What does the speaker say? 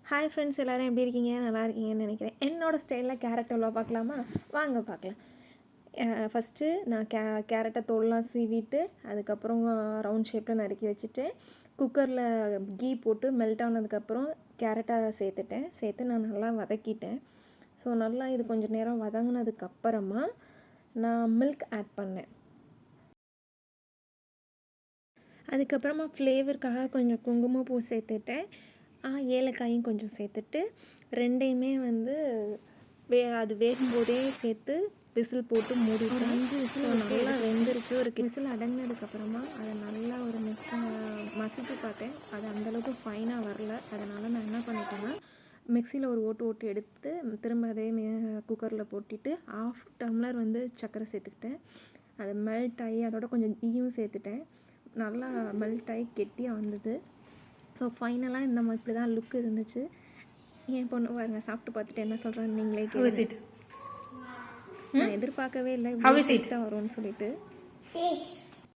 Hi friends, எல்லோரும் எப்படி இருக்கீங்க? நல்லா இருக்கீங்கன்னு நினைக்கிறேன். என்னோடய ஸ்டைலில் கேரட் அல்வா பார்க்கலாமா? வாங்க பார்க்கலாம். ஃபஸ்ட்டு நான் கேரட்டை தோல்லாம் சீவிட்டு அதுக்கப்புறம் ரவுண்ட் ஷேப்பில் நறுக்கி வச்சுட்டு குக்கரில் கீ போட்டு மெல்ட் ஆனதுக்கப்புறம் கேரட்டை சேர்த்து நான் நல்லா வதக்கிட்டேன். ஸோ நல்லா இது கொஞ்சம் நேரம் வதங்கினதுக்கப்புறமா நான் மில்க் ஆட் பண்ணேன். அதுக்கப்புறமா ஃப்ளேவருக்காக கொஞ்சம் குங்குமப்பூ சேர்த்துட்டேன். ஏலக்காயும் கொஞ்சம் சேர்த்துட்டு ரெண்டையுமே வந்து அது வேகும்போதே சேர்த்து விசில் போட்டு மூடிட்டு 5 விசில் நல்லா வெந்துருச்சு. ஒரு விசில் அடங்கினதுக்கப்புறமா அதை நல்லா ஒரு மசிச்சு பார்த்தேன். அது அந்தளவுக்கு ஃபைனாக வரல. அதனால் நான் என்ன பண்ணிட்டேன்னா மிக்சியில் ஒரு ஓட்டு எடுத்து திரும்ப அதே குக்கரில் போட்டுட்டு 1/2 டம்ளர் வந்து சர்க்கரை சேர்த்துக்கிட்டேன். அது மெல்ட் ஆகி அதோட கொஞ்சம் ஈயும் சேர்த்துட்டேன். நல்லா மெல்ட் ஆகி கெட்டியாக வந்தது. ஸோ ஃபைனலாக இந்த மாதிரி தான் லுக் இருந்துச்சு. என் பொண்ணு பாருங்க சாப்பிட்டு பார்த்துட்டு என்ன சொல்கிறான்னு நீங்களே கேளுங்க. நான் எதிர்பார்க்கவே இல்லை இவ்வளோ டேஸ்ட்டாக வரும்னு சொல்லிட்டு.